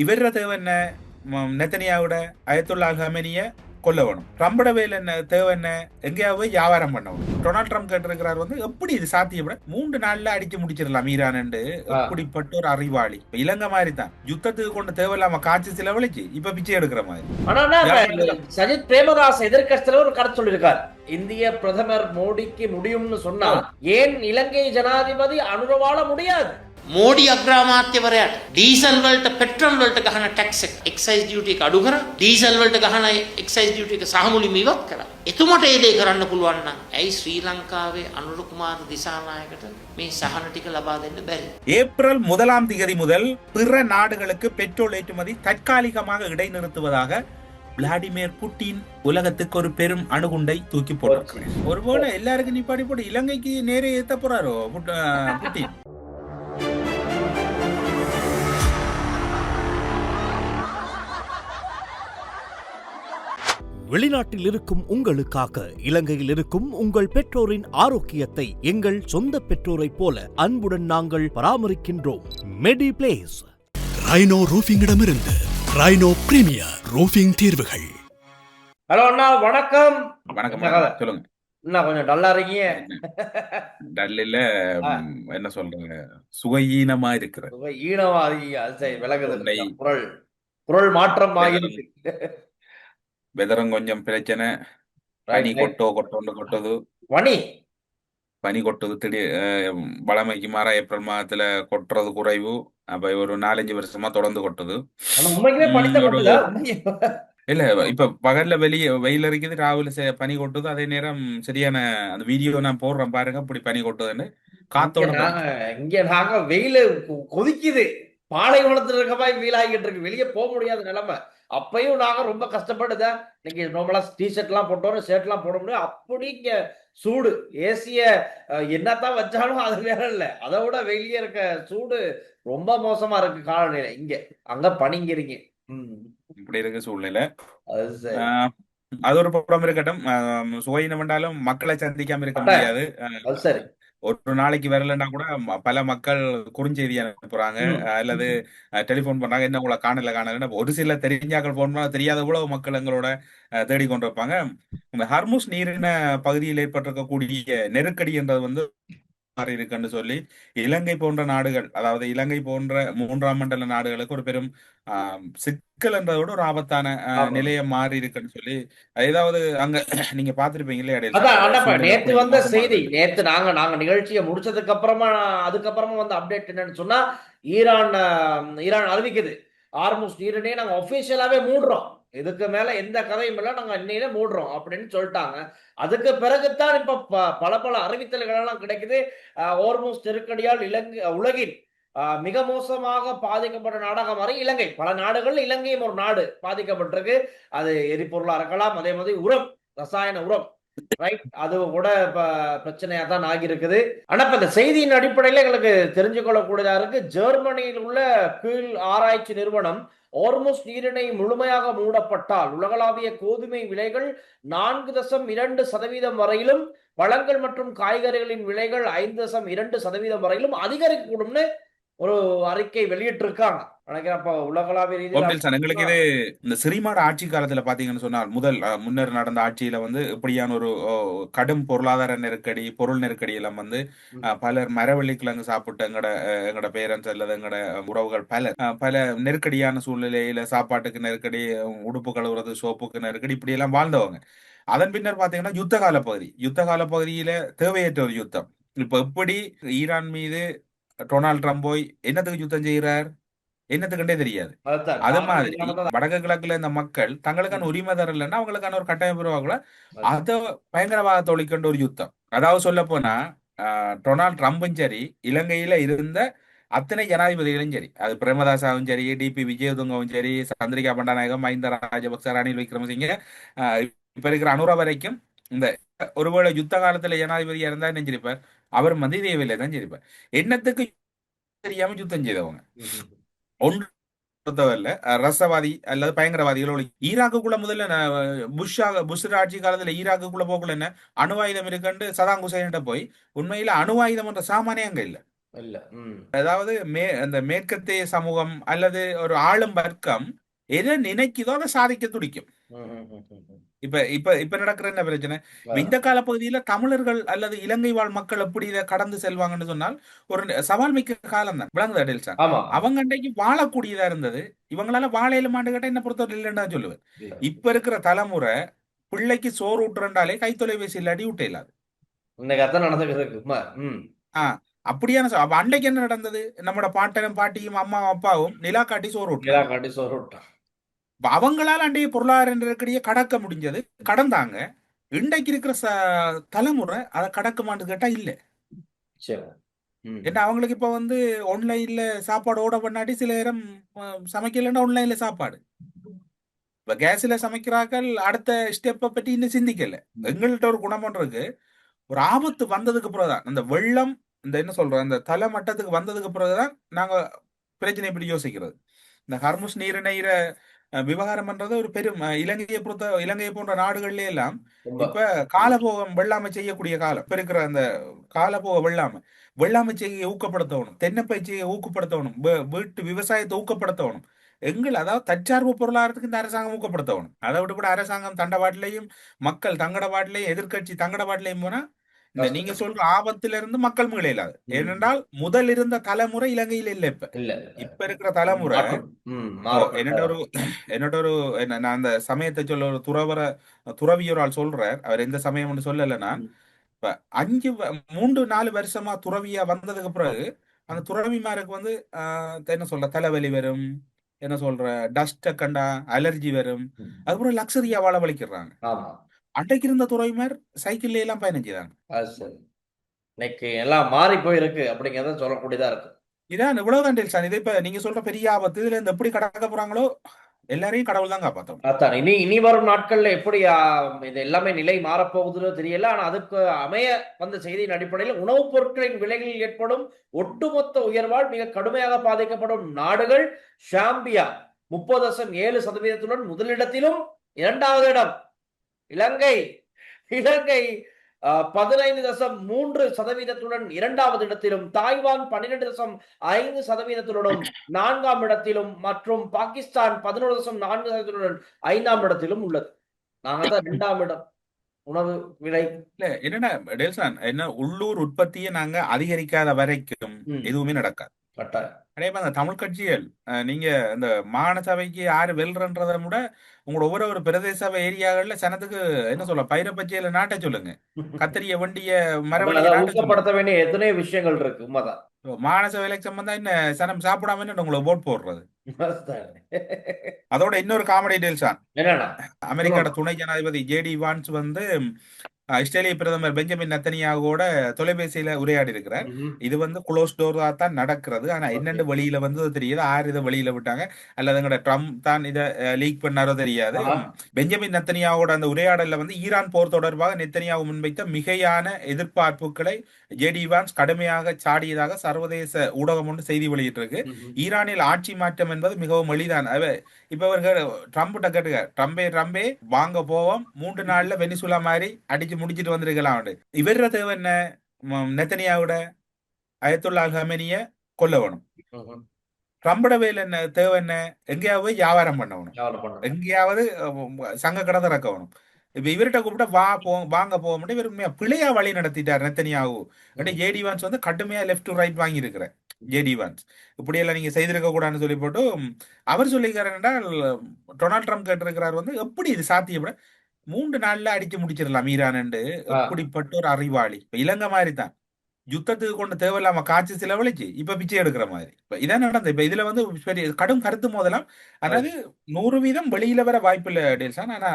இவர தேவை என்ன? நெத்தனியாவோட அயத்துல்லா ஹமனிய கொல்ல வேணும். ட்ரம்போட வேலை என்ன? தேவை என்ன? எங்கேயாவது வியாபாரம் பண்ணணும். டொனால்ட் ட்ரம்ப் கேட்டிருக்கிறார் வந்து எப்படி இது சாத்தியப்பட 3 நாள்ல அடிச்சு முடிச்சிடலாம் ஈரான். எப்படிப்பட்ட ஒரு அறிவாளி! இலங்கை மாதிரி தான் யுத்தத்துக்கு கொண்டு தேவையில்லாம காட்சி செலவழிச்சு இப்ப பிச்சை எடுக்கிற மாதிரி. ஆனா சஜித் பிரேமதாஸ் எதிர்க்கட்சியில ஒரு கருத்து சொல்லியிருக்கார். இந்திய பிரதமர் மோடிக்கு முடியும்னு சொன்னா ஏன் இலங்கை ஜனாதிபதி அனுரவால முடியாது? මෝඩි අග්‍රාමාත්‍යවරයාට ඩීසල් වලට පෙට්‍රල් වලට ගහන ටැක්ස් එක එක්සයිස් ඩියුටි එක අඩු කරා ඩීසල් වලට ගහන එක්සයිස් ඩියුටි එක සහමුලින්ම ඉවත් කරා. එතුමට ඒ දේ කරන්න පුළුවන් නම් ඇයි ශ්‍රී ලංකාවේ අනුර කුමාර දිසානායකට මේ සහන ටික ලබා දෙන්න බැරි? ஏப்ரல் 1 முதல் பிற நாடுகளுக்கு பெட்ரோல் ஏற்றுமதி தற்காலிகமாக இடைநிறுத்துவதாக விளாடிமிர் புட்டின் உலகத்துக்கு ஒரு பெரும் அணுகுண்டை தூக்கி போட்டிருக்கிறார். ஒருவேளை எல்லாருக்கும் நிப்பாடி போட்டு இலங்கைக்கு நேரே ஏத்த போறாரோ புட்டின்? வெளிநாட்டில் இருக்கும் உங்களுக்காக இலங்கையில் இருக்கும் உங்கள் பெற்றோரின் ஆரோக்கியத்தை எங்கள் சொந்த பெற்றோரைப் போல அன்புடன் நாங்கள் பராமரிக்கின்றோம். Medi Place. ரைனோ ரூஃபிங்கிடமிருந்து ரைனோ பிரீமியர் ரூஃபிங் தீர்வுகள். ஹலோ அண்ணா, வணக்கம். வணக்கம், சொல்லுங்க. என்ன கொஞ்சம் டல்லா இருக்கீங்க? டல்ல என்ன சொல்றீங்க, சுகையீனமா இருக்கிற. ஈனமா இருக்கீங்க, அது சரி, விலகுது. குரல் குரல் மாற்றம் ஆகிருக்கு. வெதரம் கொஞ்சம் பிரச்சனை. பனி கொட்டது பனி கொட்டுது திடீர் பழமைக்கு மாறா ஏப்ரல் மாதத்துல கொட்டுறது குறைவு. அப்ப ஒரு 4-5 வருஷமா தொடர்ந்து கொட்டுது. இல்ல இப்ப பகல்ல வெளியே வெயில் இருக்குது, ராவில பனி கொட்டுது. அதே நேரம் சரியான அந்த வீடியோ நான் போடுறேன் பாருங்க, இப்படி பனி கொட்டுதுன்னு. காத்தோட இங்க நாங்க வெயில கொதிக்குது, பாலைவனத்துல இருக்க மாதிரி வெயில் ஆகிட்டு இருக்கு, வெளியே போக முடியாத நிலைமை. அப்பயும் நாங்க ரொம்ப கஷ்டப்பட்டுதான் இன்னைக்கு நார்மலா டிஷர்ட் எல்லாம் போட்டோம், ஷர்ட் எல்லாம் போட முடியும். அப்படி இங்க சூடு ஏசிய என்னத்தான் வச்சாலும் அது வேற இல்ல. அதை விட வெளியே இருக்க சூடு ரொம்ப மோசமா இருக்கு காலநிலை. இங்க அங்க பனிங்கிறீங்க, இப்படி இருக்க சூழ்நிலை. அது ஒரு புறம் இருக்கட்டும். சுவையினம் என்றாலும் மக்களை சந்திக்காம இருக்க முடியாது. சரி, ஒரு நாளைக்கு வரலன்னா கூட பல மக்கள் குறுஞ்செய்தி அனுப்புறாங்க அல்லது டெலிபோன் பண்றாங்க, என்ன உங்களை காணல. ஒரு சில தெரிஞ்சாக்கள் போன் பண்ணா தெரியாத கூட மக்கள் எங்களோட தேடிக்கொண்டு வைப்பாங்க. இந்த ஹர்முஸ் நீரின பகுதியில் ஏற்பட்டிருக்கக்கூடிய நெருக்கடி என்றது வந்து மாறி இருக்குன்னு சொல்லி இலங்கை போன்ற நாடுகள், அதாவது இலங்கை போன்ற 3ஆம் மண்டல நாடுகளுக்கு ஒரு பெரும் சிக்கல் என்றதோட ஒரு ஆபத்தான நிலையம் மாறி இருக்குன்னு சொல்லி, ஏதாவது அங்க நீங்க பாத்திருப்பீங்களே நேற்று வந்த செய்தி. நேற்று நாங்க நிகழ்ச்சியை முடிச்சதுக்கு அப்புறமா அதுக்கப்புறமா வந்து அப்டேட் என்னன்னு சொன்னா, ஈரான் அறிவிக்குது ஹார்முஸ் நீரிணையை நாங்க ஒபிஷியலாவே மூடுறோம், இதுக்கு மேல எந்த கதையும் இல்ல, நாங்க இன்னையில மூடுறோம் அப்படின்னு சொல்லிட்டாங்க. அதுக்கு பிறகுதான் இப்ப பல அறிவித்தல்கள் எல்லாம் கிடைக்குது. ஹோர்முஸ் நெருக்கடியால் உலகின் மிக மோசமாக பாதிக்கப்பட்ட நாடாக மாறி இலங்கை, பல நாடுகள் இலங்கையும் ஒரு நாடு பாதிக்கப்பட்டிருக்கு. அது எரிபொருளா இருக்கலாம், அதே மாதிரி உரம், ரசாயன உரம், ரைட், அது கூட பிரச்சனையா தான் ஆகியிருக்குது. ஆனா இப்ப இந்த செய்தியின் அடிப்படையில எங்களுக்கு தெரிஞ்சு கொள்ளக்கூடியதா இருக்கு. ஜெர்மனியில் உள்ள கீழ் ஆராய்ச்சி நிறுவனம் ஹோர்முஸ் நீரிணை முழுமையாக மூடப்பட்டால் உலகளாவிய கோதுமை விலைகள் 4.2% வரையிலும், பழங்கள் மற்றும் காய்கறிகளின் விலைகள் 5.2% வரையிலும் அதிகரிக்கக்கூடும்னு ஒரு அறிக்கை வெளியிட்டு இருக்காங்க. உலகளாவிய ரீதியில் எங்களுக்கு இது இந்த சிறிமாட ஆட்சி காலத்துல பாத்தீங்கன்னு சொன்னால் முன்னர் நடந்த ஆட்சியில வந்து இப்படியான ஒரு கடும் பொருளாதார நெருக்கடி, பொருள் நெருக்கடி எல்லாம் வந்து பலர் மரவள்ளி கிழங்கு சாப்பிட்டு எங்கட பேரண்ட்ஸ் அல்லது எங்கட உறவுகள் பல நெருக்கடியான சூழ்நிலையில சாப்பாட்டுக்கு நெருக்கடி, உடுப்பு கழுவுறது, சோப்புக்கு நெருக்கடி, இப்படி எல்லாம் வாழ்ந்தவங்க. அதன் பின்னர் பாத்தீங்கன்னா யுத்த கால பகுதியில தேவையற்ற ஒரு யுத்தம். இப்ப எப்படி ஈரான் மீது டொனால்ட் ட்ரம்ப் போய் என்னத்துக்கு யுத்தம் செய்கிறார், என்னத்துக்குண்டே தெரியாது. அது மாதிரி வடக்கு கிழக்குல இந்த மக்கள் தங்களுக்கான உரிமை தரலன்னா அவங்களுக்கான ஒரு கட்டாயம் உருவாகல, அத பயங்கரவாதத்தை ஒழிக்கின்ற ஒரு யுத்தம். அதாவது சொல்ல போனா டொனால்ட் ட்ரம்பும் சரி, இலங்கையில இருந்த அத்தனை ஜனாதிபதிகளும் சரி, அது பிரேமதாசாவும் சரி, டிபி விஜயதுங்கவும் சரி, சந்திரிகா பண்டாநாயகம், மஹிந்த ராஜபக்ச, ரணில் விக்ரமசிங்க, இப்ப இருக்கிற அனுரா வரைக்கும், இந்த ஒருவேளை யுத்த காலத்துல ஜனாதிபதியா இருந்தா நினைச்சிருப்பார், அவர் வந்து இதே தான் சரிப்பார். என்னத்துக்கு தெரியாம யுத்தம் செய்தவங்க ஒன்று பொறுத்தவரையில ரசவாதி அல்லது பயங்கரவாதிகளோட ஈராக்குள்ள முதல்ல புஷ் ஆட்சி காலத்துல ஈராக்குள்ள போக்குள்ள என்ன அணுவாயுதம் இருக்குன்னு சதாம் ஹுசைன்கிட்ட போய், உண்மையில அணுவாயுதம் என்ற சாமானே அங்க இல்ல. இல்ல. அதாவது அந்த மேற்கத்திய சமூகம் அல்லது ஒரு ஆளும் வர்க்கம் எதை நினைக்குதோ அதை சாதிக்க துடிக்கும். இப்ப இப்ப இப்ப நடக்கிற என்ன பிரச்சனை, இப்ப இந்த காலப்பகுதியில தமிழர்கள் அல்லது இலங்கை வாழ் மக்கள் எப்படி இதை கடந்து செல்வாங்கன்னு சொன்னால் ஒரு சவால் மிக்க காலம் தான் விளங்குதா டெல்சான். ஆமா. அவங்க அன்றைக்கு வாழக்கூடியதா இருந்தது, இவங்களால வாழ இயலுமான்னு கேட்டா என்ன பொறுத்தவரை இல்லைன்னு தான் சொல்லுவேன். இல்ல. இப்ப இருக்கிற தலைமுறை பிள்ளைக்கு சோறு ஊட்டுறண்டாலே கைத்தொலைபேசி இல்லாட்டி ஊட்ட இல்லாது. இன்னைக்கு அதான் நடந்துருக்கு. ஆஹ் அப்படியான அப்ப அன்றைக்கு என்ன நடந்தது, நம்மட பாட்டனும் பாட்டியும் அம்மா அப்பாவும் நிலா காட்டி சோறு நிலா ஊட்டுறாங்க. காட்டி சோறு விட்டான். அப்ப அவங்களால அன்றைய பொருளாதார நெருக்கடியை கடக்க முடிஞ்சது, கடந்தாங்க. இன்றைக்கு இருக்கிற தலைமுறை அதை கடக்குமான்னு கேட்டா இல்ல. சரி. ஏன்னா அவங்களுக்கு இப்ப வந்து ஆன்லைன்ல சாப்பாடு ஓட பண்ணாட்டி சில நேரம் சமைக்கலன்னா ஆன்லைன்ல சாப்பாடு. இப்ப கேஸ்ல சமைக்கிறார்கள், அடுத்த ஸ்டெப்பை பற்றி இன்னும் சிந்திக்கல. எங்கள்கிட்ட ஒரு குணம் இருக்கு, ஒரு ஆபத்து வந்ததுக்கு பிறகுதான் அந்த வெள்ளம் இந்த என்ன சொல்றோம் அந்த தலை மட்டத்துக்கு வந்ததுக்கு பிறகுதான் நாங்க பிரச்சனை எப்படி யோசிக்கிறது. இந்த ஹர்முஸ் நீரிணையிற விவகாரம் பண்றது ஒரு பெரும் இலங்கையை போன்ற நாடுகள்ல எல்லாம் இப்ப காலபோகம் வெள்ளாமை செய்யக்கூடிய காலம். இப்ப இருக்கிற அந்த காலபோக வெள்ளாமை செய்ய ஊக்கப்படுத்தணும், தென்னப்பயிற்சியை ஊக்கப்படுத்தணும், வீட்டு விவசாயத்தை ஊக்கப்படுத்தணும். அதாவது தற்சார்பு பொருளாதாரத்துக்கு இந்த அரசாங்கம் ஊக்கப்படுத்தணும். அதை விட்டு கூட அரசாங்கம் தண்டவாட்டிலையும் மக்கள் தங்கடவாட்டிலையும் எதிர்கட்சி தங்கடவாட்டிலையும் போனா இந்த நீங்க சொல்ற ஆபத்துல இருந்து மக்கள் மீள இல்லாது. ஏனென்றால் முதல் இருந்த தலைமுறை இலங்கையில இல்ல. இப்ப இருக்கிற தலைமுறை என்னோட ஒரு நான் அந்த சமயத்தை சொல்ல ஒரு துறவியோரால் சொல்றார். அவர் எந்த சமயம் சொல்லலைன்னா, இப்ப 3-4 வருஷமா துறவியா வந்ததுக்கு பிறகு அந்த துறவிமாருக்கு வந்து என்ன சொல்ற தலைவலி வரும், என்ன சொல்ற டஸ்ட கண்டா அலர்ஜி வரும், அதுக்கப்புறம் லக்ஸரியா வாழ வலிக்கிறாங்க. அன்றைக்கு இருந்த துறைமார் சைக்கிள்ல எல்லாம் பயணம் செய்தாங்க. இன்னைக்கு எல்லாம் மாறி போயிருக்கு அப்படிங்கிறத சொல்லக்கூடியதா இருக்கு. இதான் இவ்வளவுதான் டெல்சான். இது இப்ப நீங்க சொல்ற பெரிய ஆபத்து. இதுல இருந்து எப்படி கடக்க போறாங்களோ எல்லாரையும் கடவுள் தான் காப்பாற்றும். அதான் இனி வரும் நாட்கள்ல எப்படி இது எல்லாமே நிலை மாறப்போகுதுன்னு தெரியல. ஆனா அதுக்கு அமைய வந்த செய்தியின் அடிப்படையில் உணவுப் பொருட்களின் விலைகளில் ஏற்படும் ஒட்டுமொத்த உயர்வால் மிக கடுமையாக பாதிக்கப்படும் நாடுகள் ஷாம்பியா 30.7% முதலிடத்திலும், 2வது இடம் இலங்கை 15.3% 2வது இடத்திலும், தாய்வான் 12.5% 4ஆம் இடத்திலும் மற்றும் பாகிஸ்தான் 11.4% 5ஆம் இடத்திலும் உள்ளது. நாங்க தான் 2ஆம் இடம் உணவு விலை. இல்ல என்னன்னா டெல்சான், என்ன உள்ளூர் உற்பத்தியை நாங்க அதிகரிக்காத வரைக்கும் எதுவுமே நடக்காது. அதே மாதிரி அந்த தமிழ் கட்சிகள் நீங்க இந்த மாகாண சபைக்கு யாரு வெல்றன்றதை விட உங்களோட ஒவ்வொரு பிரதேச ஏரியாக்கள்ல சனத்துக்கு என்ன சொல்ல பயிர பச்சையில நாட்ட சொல்லுங்க, கத்திரிய வண்டிய மரவழிப்படுத்த வேண்டிய எத்தனையோ விஷயங்கள் இருக்கு. உண்மைதான். மாகாண சபை எலெக்ஷன் வந்தா என்ன சனம் சாப்பிடாம உங்களுக்கு ஓட் போடுறது. அதோட இன்னொரு காமெடி டெல்சான், அமெரிக்காவோட துணை ஜனாதிபதி ஜேடி வான்ஸ் வந்து இஸ்ரேலிய பிரதமர் பெஞ்சமின் நெத்தனியாவோட தொலைபேசியில உரையாடி இருக்கிறார். இது வந்து குளோஸ் டோரா தான் நடக்கிறது. ஆனா என்னென்ன வெளியில வந்து தெரியுது, ஆறு இதை வெளியில விட்டாங்க அல்லது எங்கட ட்ரம்ப் தான் இதை லீக் பண்ணாரோ தெரியாது. பெஞ்சமின் நெத்தனியாவோட அந்த உரையாடல வந்து ஈரான் போர் தொடர்பாக நெத்தனியாவு முன்வைத்த மிகையான எதிர்பார்ப்புகளை ஜேடி வான்ஸ் கடுமையாக சாடியதாக சர்வதேச ஊடகம் ஒன்று செய்தி வெளியிட்டிருக்கு. ஈரானில் ஆட்சி மாற்றம் என்பது மிகவும் எளிதான். இப்ப அவர்கள் ட்ரம்ப் கேட்டுக்க, ட்ரம்பே வாங்க போவோம் 3 நாள்ல வெனிசுலா மாதிரி அடிச்சு முடிச்சிட்டு வந்திருக்கலாம். இவர தேவை என்ன, நெத்தனியாவோட அயத்துல்லா அல் ஹமேனிய கொல்ல வேணும். ட்ரம்போட வேலை என்ன தேவை என்ன, எங்கேயாவது வியாபாரம் பண்ணணும், எங்கேயாவது சங்க கடை திறக்கணும். இப்ப இவர்கிட்ட கூப்பிட்டா வாங்க போக முடியும். இவர் பிள்ளையா வழி நடத்திட்டார் நெத்தனியாவு. ஜேடி வான்ஸ் வந்து கடுமையா லெஃப்ட் டு ரைட் வாங்கி இருக்கிற ஜேடி வான்ஸ் இப்படியெல்லாம் நீங்க செய்திருக்க கூடாதுன்னு சொல்லி போட்டு அவர் சொல்லிக்கிறார் என்றால் டொனால்ட் ட்ரம்ப் கேட்டிருக்கிறார் வந்து எப்படி இது சாத்தியப்பட 3 நாள்ல அடிச்சு முடிச்சிடலாம் ஈரான் என்று. எப்படிப்பட்ட ஒரு அறிவாளி. இப்ப இலங்கை மாதிரி தான் யுத்தத்துக்கு கொண்டு தேவையில்லாம காட்சி செலவழிச்சு இப்ப பிச்சை எடுக்கிற மாதிரி. இப்ப இதான் நடந்தது. இப்ப இதுல வந்து பெரிய கடும் கருத்து மோதலாம். அதாவது 100% வெளியில வர வாய்ப்பு இல்லை டேல்சான். ஆனா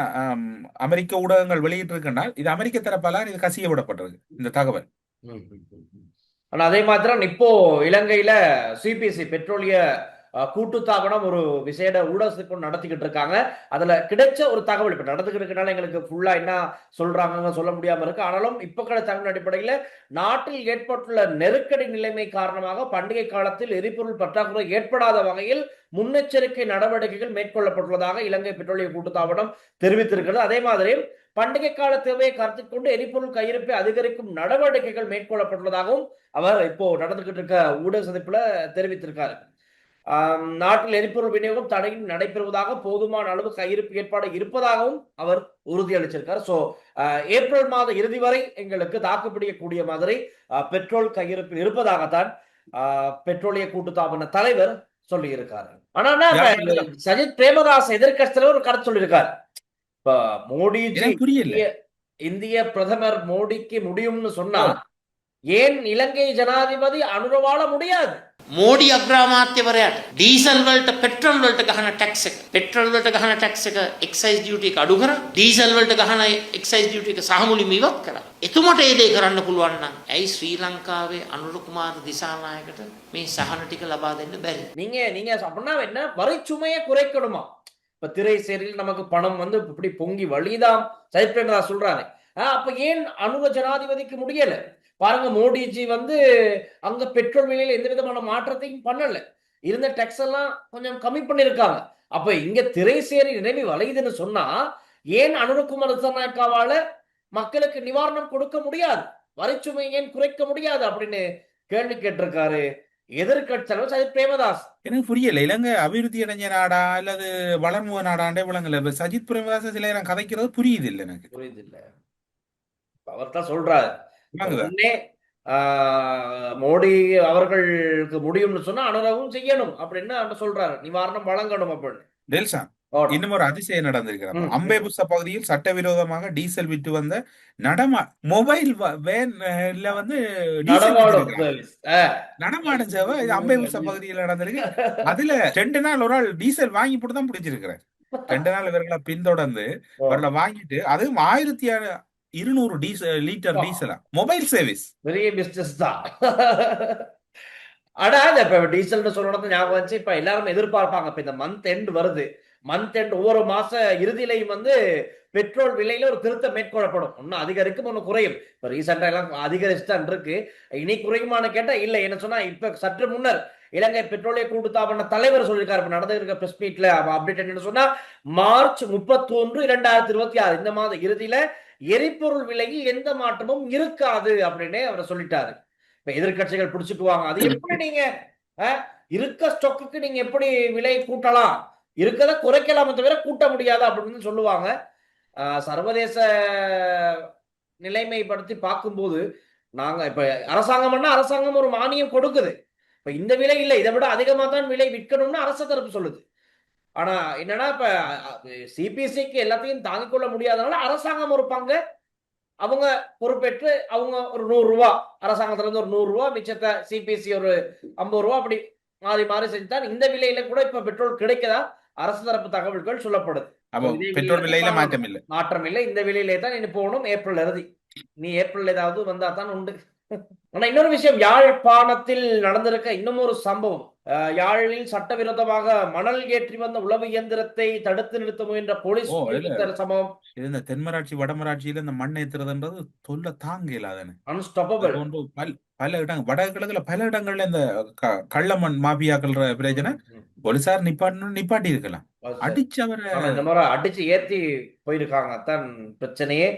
அமெரிக்க ஊடகங்கள் வெளியிட்டு இருக்கின்றால் இது அமெரிக்க தரப்பால இது கசிய விடப்பட்டிருக்கு இந்த தகவல். ஆனா அதே மாதிரி இப்போ இலங்கையில சிபிசி பெட்ரோலிய கூட்டுத்தாபனம் ஒரு விசேட ஊடகத்துக்கு நடத்திக்கிட்டு இருக்காங்க. அதுல கிடைச்ச ஒரு தகவல் இப்ப நடந்துகிட்டு இருக்கனால எங்களுக்கு ஃபுல்லா என்ன சொல்றாங்க சொல்ல முடியாம இருக்கு. ஆனாலும் இப்ப கிடைச்ச தகவல் அடிப்படையில நாட்டில் ஏற்பட்டுள்ள நெருக்கடி நிலைமை காரணமாக பண்டிகை காலத்தில் எரிபொருள் பற்றாக்குறை ஏற்படாத வகையில் முன்னெச்சரிக்கை நடவடிக்கைகள் மேற்கொள்ளப்பட்டுள்ளதாக இலங்கை பெட்ரோலிய கூட்டுத்தாபனம் தெரிவித்திருக்கிறது. அதே மாதிரி பண்டிகை கால தேவையை கருத்தில் கொண்டு எரிபொருள் கையிருப்பை அதிகரிக்கும் நடவடிக்கைகள் மேற்கொள்ளப்பட்டுள்ளதாகவும் அவர் இப்போ நடந்துகிட்டு இருக்க ஊடக சந்திப்புல தெரிவித்திருக்காரு. நாட்டில் எரிபொருள் விநியோகம் தடையும் நடைபெறுவதாக போதுமான அளவு கையிருப்பு ஏற்பாடு இருப்பதாகவும் அவர் உறுதியளிச்சிருக்காரு. சோ ஏப்ரல் மாத இறுதி வரை எங்களுக்கு தாக்குப்பிடிக்கக்கூடிய மாதிரி பெட்ரோல் கையிருப்பு இருப்பதாகத்தான் பெட்ரோலிய கூட்டுத்தாபன தலைவர் சொல்லி இருக்காரு. ஆனா சஜித் பிரேமதாஸ் எதிர்க்கட்சியில ஒரு கருத்து சொல்லியிருக்காரு. இப்ப மோடிஜி இந்திய பிரதமர் மோடிக்கு முடியும்னு சொன்னா ஏன் இலங்கை ஜனாதிபதி அனுரவால முடியாது? මෝඩි අග්‍රාමාත්‍යවරයාට ඩීසල් වලට පෙට්‍රල් වලට ගහන ටැක්ස් එක පෙට්‍රල් වලට ගහන ටැක්ස් එක එක්සයිස් ඩියුටි එක අඩු කරා ඩීසල් වලට ගහන එක්සයිස් ඩියුටි එක සහමුලින්ම ඉවත් කරා. එතුමට ඒ දේ කරන්න පුළුවන් නම් ඇයි ශ්‍රී ලංකාවේ අනුර කුමාර දිසානායකට මේ සහන ටික ලබා දෙන්න බැරි? நீங்க அப்படின்னா என்ன, வரிச்சுமையை குறைக்கணுமா? இப்ப திரை சேரில் நமக்கு பணம் வந்து இப்படி பொங்கி வழிதாம் சஜித் பிரேமதாஸ் சொல்றாரு. அப்ப ஏன் அனுர ஜனாதிபதிக்கு முடியல? பாருங்க, மோடிஜி வந்து அங்க பெட்ரோல் விலையில எந்த விதமான மாற்றத்தையும் பண்ணல, இருந்த டேக்ஸ் எல்லாம் கொஞ்சம் கம்மி பண்ணிருக்காங்க. அப்ப இங்க திரைசேரி நிலைமை வளையுதுன்னு சொன்னா ஏன் அனுரகுமார் திசாநாயக்காவால மக்களுக்கு நிவாரணம் கொடுக்க முடியாது, வரிச்சுமை ஏன் குறைக்க முடியாது அப்படின்னு கேள்வி கேட்டிருக்காரு எதிர்கட்சி தலைவர் சஜித் பிரேமதாஸ். எனக்கு புரியல, இலங்கை அபிவிருத்தி அடைஞ்ச நாடா அல்லது வளர்முக நாடாண்டே விளங்கல. சஜித் பிரேமதாஸ் சில நேரம் கதைக்கிறது புரியுது இல்ல, எனக்கு புரியுது இல்ல. அவர் தான் சொல்றாரு மோடி அவர்களுக்கு முடியும்னு சொன்னா அனுரவும் செய்யணும் அப்படின்னு சொல்றாரு, நிவாரணம் வழங்கணும் அப்படின்னு. டெல்சான் இன்னும் ஒரு அதிசயம் நடந்திருக்கிறார். அம்பேபுசா பகுதியில் சட்டவிரோதமாக டீசல் விட்டு வந்த மொபைல் வேன்ல வந்து நடமாடும் சேவை அம்பேபுசா பகுதியில் நடந்திருக்கு. அதுல 2 நாள் ஒரு ஆள் டீசல் வாங்கி போட்டு தான் பிடிச்சிருக்கிறார். 2 நாள் இவர்களை பின்தொடர்ந்து அவர்களை வாங்கிட்டு, அதுவும் 1200 லிட்டர் டீசலா, மொபைல் சர்வீஸ். பெரிய பிசினஸ் தான். ஆனா இப்ப டீசல் சொல்லணும் ஞாபகம் வச்சு, இப்ப எல்லாரும் எதிர்பார்ப்பாங்க, இப்ப இந்த மந்த் எண்ட் வருது, மந்த் எண்ட் ஒவ்வொரு மாச இறுதியிலையும் வந்து பெட்ரோல் விலையில ஒரு திருத்தம் மேற்கொள்ளப்படும். ஒன்னும் அதிகரிக்கும், ஒன்னு குறையும். இப்ப ரீசெண்டா எல்லாம் அதிகரிச்சுதான் இருக்கு. இனி குறையுமான்னு கேட்டா இல்ல. என்ன சொன்னா, இப்ப சற்று முன்னர் இலங்கை பெட்ரோலிய கூட்டுத்தாபன தலைவர் சொல்லியிருக்காரு, இப்ப நடந்திருக்க பிரஸ் மீட்ல அப்டேட் என்ன சொன்னா, மார்ச் 31, 2026 இந்த மாத இறுதியில எரிபொருள் விலையில் எந்த மாற்றமும் இருக்காது அப்படின்னு அவர் சொல்லிட்டாரு. இப்ப எதிர்கட்சிகள் பிடிச்சுக்குவாங்க, அது எப்படி நீங்க இருக்க ஸ்டாக்குக்கு நீங்க எப்படி விலை கூட்டலாம், இருக்கதை குறைக்கலாமே தவிர கூட்ட முடியாது அப்படின்னு சொல்லுவாங்க. சர்வதேச நிலைமைப்படுத்தி பார்க்கும்போது நாங்க இப்ப அரசாங்கம் ஒரு மானியம் கொடுக்குது. இப்ப இந்த விலை இல்லை, இதை விட அதிகமா தான் விலை விற்கணும்னு அரசு தரப்பு சொல்லுது. ஆனா என்னன்னா, இப்ப சிபிசிக்கு எல்லாத்தையும் தாங்கிக் கொள்ள முடியாதனால அரசாங்கம் ஒரு பங்கு அவங்க பொறுப்பேற்று அவங்க ஒரு 100 ரூபாய் அரசாங்கத்துல இருந்து ஒரு 100 ரூபாய், மிச்சத்தை சிபிசி ஒரு 50 ரூபாய், அப்படி மாறி மாறி செஞ்சுதான் இந்த விலையில கூட இப்ப பெட்ரோல் கிடைக்கதா அரசு தரப்பு தகவல்கள் சொல்லப்படுது. பெட்ரோல் விலையில மாற்றம் இல்லை, இந்த விலையிலே தான் இனி போகணும். ஏப்ரல் இறுதி, நீ ஏப்ரல் ஏதாவது வந்தா தான் உண்டு. ஆனா இன்னொரு விஷயம், யாழ்ப்பாணத்தில் நடந்திருக்க இன்னும் ஒரு சம்பவம். யாழில் சட்டவிரோதமாக மணல் ஏற்றி வந்த உளவு இயந்திரத்தை தடுத்து நிறுத்த முயன்ற போலீஸ் சம்பவம். இந்த தென்மராட்சி வடமராட்சியில இந்த மண் ஏத்துறதுன்றது தொல்லை தாங்க இல்லாதானே, அன்ஸ்டாப்பபிள். பல இடங்கள் வடகிழக்குல பல இடங்கள்ல இந்த கள்ளமண் மாபியாக்கள் பிரச்சனை போலீசார் நிப்பாட்டி இருக்கலாம், அடிச்சு அவரை இந்த மாதிரி அடிச்சு ஏத்தி போயிருக்காங்க. அதான் பிரச்சனையே.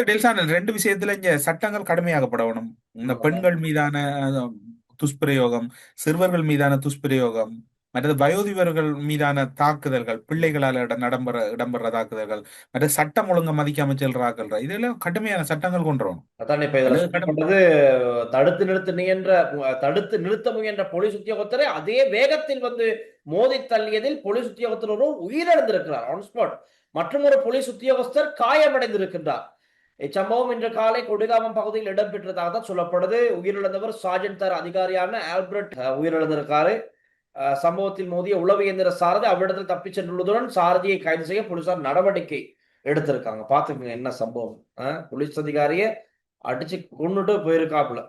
டெல்சான் 2 விஷயத்துல இங்க சட்டங்கள் கடுமையாகப்படணும். இந்த பெண்கள் மீதான துஷ்பிரயோகம், சிறுவர்கள் மீதான துஷ்பிரயோகம், மற்றது வயோதிபர்கள் மீதான தாக்குதல்கள், பிள்ளைகளால் இடம்பெற தாக்குதல்கள், மற்ற சட்டம் ஒழுங்க மதிக்காம செல்றாக்கள், இதெல்லாம் கடுமையான சட்டங்கள் கொண்டு வரணும். அதான் இப்ப தடுத்து நிறுத்த முயன்ற போலீஸ் உத்தியோகத்தரை அதே வேகத்தில் வந்து மோதி தள்ளியதில் போலீஸ் உத்தியோகத்தர் ஒருவர் உயிரிழந்திருக்கிறார் ஆன் ஸ்பாட். மற்றும் ஒரு போலீஸ் உத்தியோகஸ்தர் காயமடைந்திருக்கின்றார். இச்சம்பவம் இன்று காலை கொடிகாமம் பகுதியில் இடம்பெற்றதாக தான் சொல்லப்படுது. உயிரிழந்தவர் சார்ஜென்ட் தர அதிகாரியான ஆல்பர்ட் உயிரிழந்திருக்காரு. சம்பவத்தில் மோதிய உளவு இயந்திர சாரதி அவ்விடத்தில் தப்பி சென்றுள்ளதுடன் சாரதியை கைது செய்ய போலீசார் நடவடிக்கை எடுத்திருக்காங்க. பாத்துக்கோங்க என்ன சம்பவம். போலீஸ் அதிகாரிய அடிச்சு கொண்டுட்டு போயிருக்காப்புல.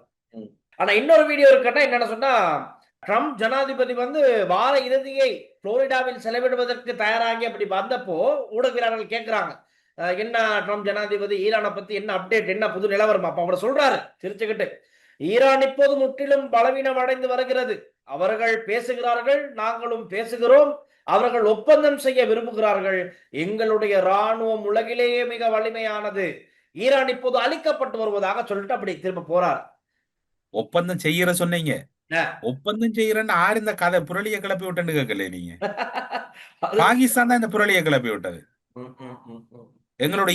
ஆனா இன்னொரு வீடியோ இருக்கட்டா, என்னன்னு சொன்னா, ட்ரம்ப் ஜனாதிபதி வந்து வார இறுதியை புளோரிடாவில் செலவிடுவதற்கு தயாராகி அப்படி வந்தப்போ ஊடகவியலாளர்கள் கேட்கிறாங்க, என்ன ட்ரம்ப் ஜனாதிபதி ஈரானை பத்தி என்ன அப்டேட், என்ன புது நிலவரம்? அப்ப அவர் சொல்றாரு சிரிச்சுக்கிட்டு, ஈரான் இப்போது முற்றிலும் பலவீனம் அடைந்து வருகிறது, அவர்கள் பேசுகிறார்கள், நாங்களும் பேசுகிறோம். அவர்கள் ஒப்பந்தம் செய்ய விரும்புகிறார்கள். எங்களுடைய ராணுவம் உலகிலேயே மிக வலிமையானது. ஈரான் இப்போது அழிக்கப்பட்டு வருவதாக சொல்லிட்டு அப்படி திரும்ப போறார். ஒப்பந்தம் செய்யற சொன்னீங்க. அஹ். ஒப்பந்தம் செய்யறன்னு ஆறு இந்த கதை புரளியை கிளப்பி விட்டுன்னு கேட்கல நீங்க. அது- பாகிஸ்தான் தான் இந்த புரளியை கிளப்பி விட்டது. ம், ம், ம், ம். எங்களோட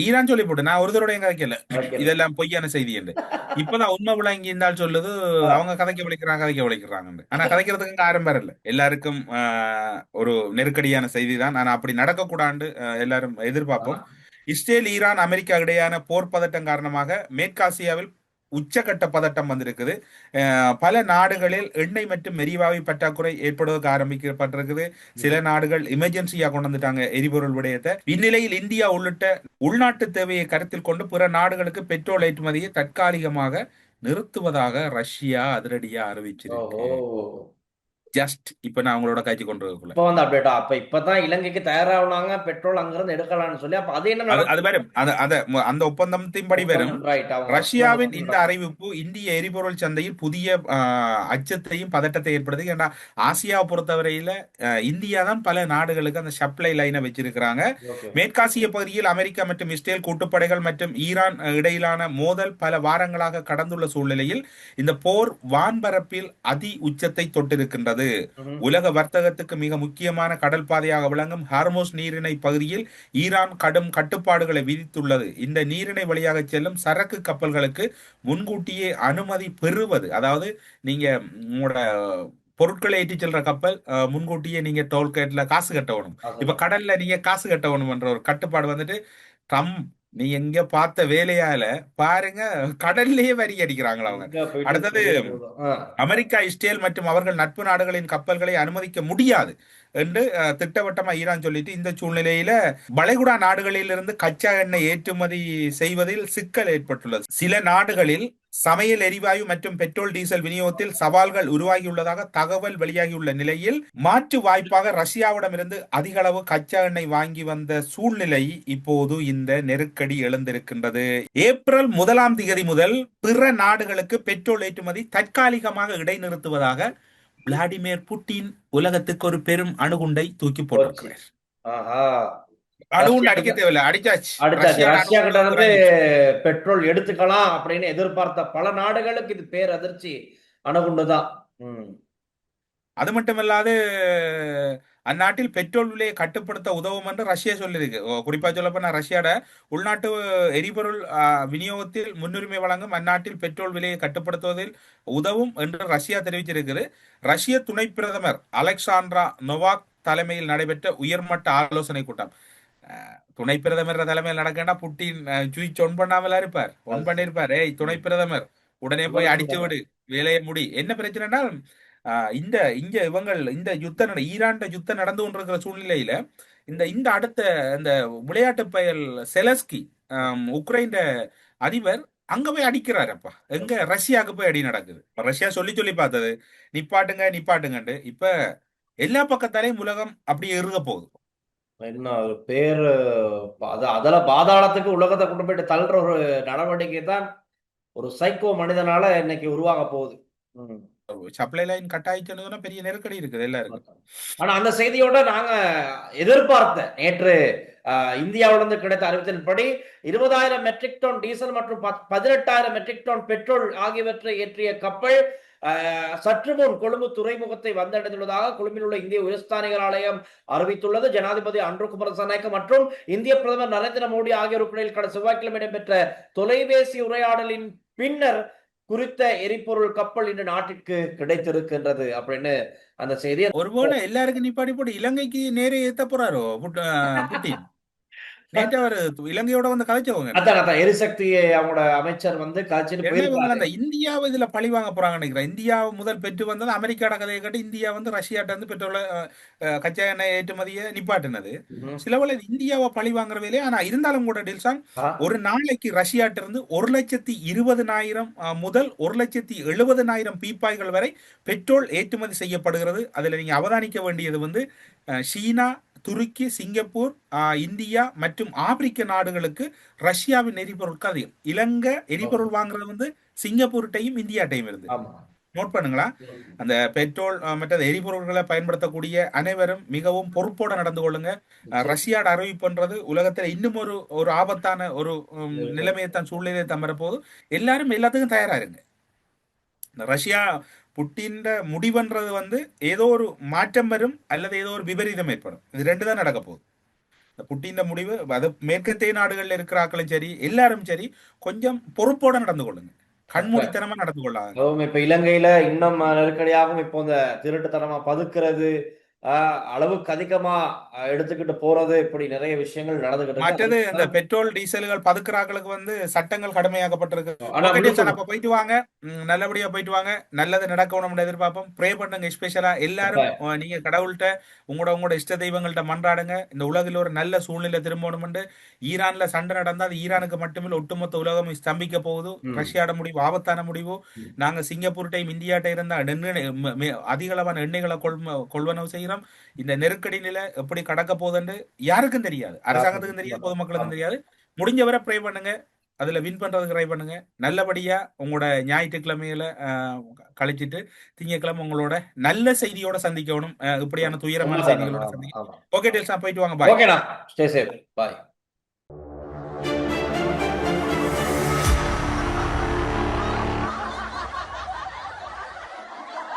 ஈரான் சொல்லி போட்டு நான் ஒரு தடவை கதைக்கல Okay. இதெல்லாம் பொய்யான செய்தி என்று. இப்பதான் உண்மை விளங்கி இருந்தால் சொல்லுது அவங்க கதைக்க விளைக்கிறாங்க. ஆனா கதைக்கிறதுக்கு யாரும் பேர் இல்ல. எல்லாருக்கும் ஒரு நெருக்கடியான செய்தி தான். நான் அப்படி நடக்கக்கூடாது எல்லாரும் எதிர்பார்ப்போம். இஸ்ரேல் ஈரான் அமெரிக்கா இடையான போர் பதட்டம் காரணமாக மேற்காசியாவில் உச்சகட்ட பதட்டம் வந்திருக்குது. பல நாடுகளில் எண்ணெய் மற்றும் எரிவாயு பற்றாக்குறை ஏற்படுவதற்கு ஆரம்பிக்கப்பட்டிருக்குது. சில நாடுகள் எமர்ஜென்சியா கொண்டு வந்துட்டாங்க எரிபொருள் விடயத்தை. இந்நிலையில் இந்தியா உள்ளிட்ட உள்நாட்டு தேவையை கருத்தில் கொண்டு பிற நாடுகளுக்கு பெட்ரோல் ஏற்றுமதியை தற்காலிகமாக நிறுத்துவதாக ரஷ்யா அதிரடியா அறிவிச்சிருக்கு. ஜஸ்ட் இப்ப நான் அவங்களோட காய்ச்சி கொண்டு வரக்குள்ள இப்ப வந்து அப்டேட்டா அப்ப இப்பதான் இலங்கைக்கு தயாராகுனாங்க பெட்ரோல் அங்கிருந்து எடுக்கலாம்னு சொல்லி அப்ப அது என்ன அது வேற அந்த ஒப்பந்தத்தின் படி வரும். ரஷ்யாவின் இந்த அறிவிப்பு இந்திய எரிபொருள் சந்தையில் புதிய அச்சத்தையும் பதட்டத்தை ஏற்படுது. ஏன்னா ஆசியாவை பொறுத்தவரையில இந்தியா தான் பல நாடுகளுக்கு அந்த சப்ளை லைனை வச்சிருக்கிறாங்க. மேற்காசிய பகுதியில் அமெரிக்கா மற்றும் இஸ்ரேல் கூட்டுப்படைகள் மற்றும் ஈரான் இடையிலான மோதல் பல வாரங்களாக கடந்துள்ள சூழ்நிலையில் இந்த போர் வான்பரப்பில் அதி உச்சத்தை தொட்டிருக்கின்றது. உலக வர்த்தகத்துக்கு மிக முக்கியமான கடல் பாதையாக விளங்கும் ஹார்மோஸ் நீரிணை பகுதியில் ஈரான் கடும் கட்டுப்பாடுகளை விதித்துள்ளது. இந்த நீரிணை வழியாக செல்லும் சரக்கு கப்பல்களுக்கு முன்கூட்டியே அனுமதி பெறுவது, அதாவது நீங்க உங்களோட பொருட்களை ஏற்றி செல்ற கப்பல் முன்கூட்டியே நீங்க டோல்கேட்ல காசு கட்டணும். இப்ப கடல்ல நீங்க காசு கட்டணும் என்ற ஒரு கட்டுப்பாடு வந்துட்டு ட்ரம்ப் நீ எங்க பார்த்த வேலையால பாருங்க கடல்லையே வரி அடிக்கிறாங்களா அவங்க. அடுத்தது அமெரிக்கா இஸ்ரேல் மற்றும் அவர்கள் நட்பு நாடுகளின் கப்பல்களை அனுமதிக்க முடியாது என்று திட்டவட்டமா ஈரான் சொல்லிட்டு இந்த சூழ்நிலையில வளைகுடா நாடுகளிலிருந்து கச்சா எண்ணெய் ஏற்றுமதி செய்வதில் சிக்கல் ஏற்பட்டுள்ளது. சில நாடுகளில் சமையல் எரிவாயு மற்றும் பெட்ரோல் டீசல் விநியோகத்தில் சவால்கள் உருவாகியுள்ளதாக தகவல் வெளியாகியுள்ள நிலையில் மாற்று வாய்ப்பாக ரஷ்யாவிடமிருந்து அதிக அளவு கச்சா எண்ணெய் வாங்கி வந்த சூழ்நிலை இப்போது இந்த நெருக்கடி எழுந்திருக்கின்றது. ஏப்ரல் 1ஆம் தேதி முதல் பிற நாடுகளுக்கு பெட்ரோல் ஏற்றுமதி தற்காலிகமாக இடைநிறுத்துவதாக விளாடிமிர் புட்டின் உலகத்துக்கு ஒரு பெரும் அணுகுண்டை தூக்கி போட்டிருக்கிறார். அணுகுண்டு அடிக்க தேவையில்லை, அடிச்சாச்சு. ரஷ்யா கிட்ட இருந்து பெட்ரோல் எடுத்துக்கலாம் அப்படின்னு எதிர்பார்த்த பல நாடுகளுக்கு இது பேரதிர்ச்சி அணுகுண்டுதான். அது மட்டுமல்லாது அந்நாட்டில் பெட்ரோல் விலையை கட்டுப்படுத்த உதவும் என்று ரஷ்யா சொல்லியிருக்கு. குறிப்பா சொல்லப்போனா ரஷ்யாட உள்நாட்டு எரிபொருள் விநியோகத்தில் முன்னுரிமை வழங்கும் அந்நாட்டில் பெட்ரோல் விலையை கட்டுப்படுத்துவதில் உதவும் என்று ரஷ்யா தெரிவிச்சிருக்கிறது. ரஷ்ய துணை பிரதமர் அலெக்சாண்ட்ரா நொவாக் தலைமையில் நடைபெற்ற உயர்மட்ட ஆலோசனை கூட்டம். துணை பிரதமர் தலைமையில் நடக்கா புட்டின் சுவிட்ச் ஒன் பண்ணாமலா இருப்பார், ஒன் பண்ணிருப்பார். ஏய் துணை பிரதமர் உடனே போய் அடிச்சு விடு, வேலையை முடி. என்ன பிரச்சனைனா இங்க இந்த யுத்தம் ஈரான் யுத்தம் நடந்து கொண்டிருக்கிற சூழ்நிலையில இந்த அடுத்த இந்த விளையாட்டு பயல் செலஸ்கி உக்ரைன் அதிபர் அங்க போய் அடிக்கிறாரப்பா. எங்க ரஷ்யாவுக்கு போய் அடி நடக்குது. ரஷ்யா சொல்லி பார்த்தது நிப்பாட்டுங்கன்ட்டு இப்ப எல்லா பக்கத்தாலையும் உலகம் அப்படியே இருக போகுது. என்ன ஒரு பேரு அதுல பாதாளத்துக்கு உலகத்தை கொண்டு போயிட்டு தள்ளுற ஒரு நடவடிக்கை தான் ஒரு சைக்கோ மனிதனால இன்னைக்கு உருவாக போகுது. சப்ளை லைன் கட் ஆயிடுச்சுன்னா பெரிய நெருக்கடி இருக்குது எல்லாருக்கும். ஆனா அந்த செய்தியோட நாங்க எதிர்பார்த்த நேற்று இந்தியாவிலிருந்து கிடைத்த அறிவித்தலின்படி 20,000 மெட்ரிக் டன் டீசல் மற்றும் 18,000 மெட்ரிக் டன் பெட்ரோல் ஆகியவற்றை ஏற்றிய கப்பல் சற்று முன் கொழும்பு துறைமுகத்தை வந்தடைந்துள்ளதாக கொழும்பில் உள்ள இந்திய உயர்ஸ்தானிகர் ஆலயம் அறிவித்துள்ளது. ஜனாதிபதி அன்ரு குமார திசாநாயக்க மற்றும் இந்திய பிரதமர் நரேந்திர மோடி ஆகியோருக்கிடையில் கடந்த செவ்வாய்க்கிழமை இடம்பெற்ற தொலைபேசி உரையாடலின் பின்னர் குறித்த எரிபொருள் கப்பல் இன்று நாட்டிற்கு கிடைத்திருக்கின்றது அப்படின்னு அந்த செய்தி. ஒருவேளை எல்லாருக்கும் நிப்பாடி போட்டு இலங்கைக்கு நேரே ஏத்த போறாரோ புட்டின்? நேற்று அவர் இலங்கையோட வந்து கதைச்சவங்க அதான் எரிசக்தியை அவங்களோட அமைச்சர் வந்து அந்த இந்தியாவை இதுல பழி வாங்க போறாங்க நினைக்கிறேன். இந்தியா முதல் பெற்று வந்தது அமெரிக்காட கதையை கட்டு இந்தியா வந்து ரஷ்யாட்ட வந்து பெட்ரோல கச்சா எண்ணெய் ஏற்றுமதியை நிப்பாட்டினது. சில வேளை இந்தியாவை பழி வாங்குற வேலையே. ஆனா இருந்தாலும் கூட டில்சான் ஒரு நாளைக்கு ரஷ்யாட்ட இருந்து 1,20,000 முதல் 1,70,000 பீப்பாய்கள் வரை பெட்ரோல் ஏற்றுமதி செய்யப்படுகிறது. அதுல நீங்க அவதானிக்க வேண்டியது வந்து சீனா, துருக்கி, சிங்கப்பூர், இந்தியா மற்றும் ஆப்பிரிக்க நாடுகளுக்கு ரஷ்யாவின் எரிபொருளுக்கு அதிகம். இலங்கை எரிபொருள் வாங்குறது வந்து சிங்கப்பூர்ட்டையும் இந்தியாட்டையும் இருந்து. நோட் பண்ணுங்களா. அந்த பெட்ரோல் மற்றது எரிபொருள்களை பயன்படுத்தக்கூடிய அனைவரும் மிகவும் பொறுப்போட நடந்து கொள்ளுங்க. ரஷ்யாட அறிவிப்புன்றது உலகத்துல இன்னும் ஒரு ஒரு ஆபத்தான ஒரு நிலைமையத்தான் சூழ்நிலையை தம்பர போது எல்லாரும் எல்லாத்துக்கும் தயாரா இருங்க. இந்த ரஷ்யா புட்டின் முடிவுன்றது வந்து ஏதோ ஒரு மாற்றம் வரும் அல்லது ஏதோ ஒரு விபரீதம் ஏற்படும். இது ரெண்டு தான் நடக்க போகுது. இந்த புட்டின் முடிவு அது மேற்கத்திய நாடுகள்ல இருக்கிற ஆக்களும் சரி எல்லாரும் சரி கொஞ்சம் பொறுப்போட நடந்து கொள்ளுங்க. கண்மூடித்தனமா நடந்து கொள்ளாங்க. அதுவும் இப்ப இலங்கையில இன்னும் நெருக்கடியாகவும் இப்போ இந்த திருட்டுத்தனமா பதுக்குறது, அளவுக்கு அதிகமா எடுத்துக்கிட்டு போறது, இப்படி நிறைய விஷயங்கள் நடந்துகிட்டு மற்றது இருக்கு. இந்த பெட்ரோல் டீசல்கள் பதுக்குறாக்களுக்கு வந்து சட்டங்கள் கடுமையாக்கப்பட்டிருக்கு. ஆனா ஓகே விழுப்புரம் டீச்சர், அப்ப போயிட்டு வாங்க. நல்லபடியா போயிட்டு வாங்க. நல்லது நடக்கணும்னு எதிர்பார்ப்போம். ப்ரே பண்ணுங்க. ஸ்பெஷலா எல்லாரும் நீங்க கடவுள்கிட்ட உங்களோட இஷ்ட தெய்வங்கள்ட்ட மன்றாடுங்க. இந்த உலகில் ஒரு நல்ல சூழ்நிலை திரும்பணும்னு. ஈரான்ல சண்டை நடந்தா அது ஈரானுக்கு மட்டுமில்ல ஒட்டுமொத்த உலகம் ஸ்தம்பிக்க போகுது. ரஷ்யாட முடிவு ஆபத்தான முடிவு. நாங்க சிங்கப்பூர் டைம் இந்தியாட்ட இருந்தா அதிக அளவான எண்ணெய்களை கொள்வனவு செய்கிறோம். இந்த நெருக்கடி நிலை எப்படி கடக்க போகுதுன்னு யாருக்கும் தெரியாது. அரசாங்கத்துக்கும் தெரியாது, பொதுமக்களுக்கும் தெரியாது. முடிஞ்சவரை ப்ரே பண்ணுங்க. அதுல வின் பண்றதுக்கு ட்ரை பண்ணுங்க. நல்லபடியா உங்களோட ஞாயிற்றுக்கிழமையில கழிச்சிட்டு திங்கட்கிழமை உங்களோட நல்ல செய்தியோட சந்திக்கணும். இப்படியான துயரமான செய்திகளோட சந்திக்கணும். ஓகே டெல்ஸ், போயிட்டு வாங்க. பாய். ஓகேண்ணா, ஸ்டே சேஃப், பாய்.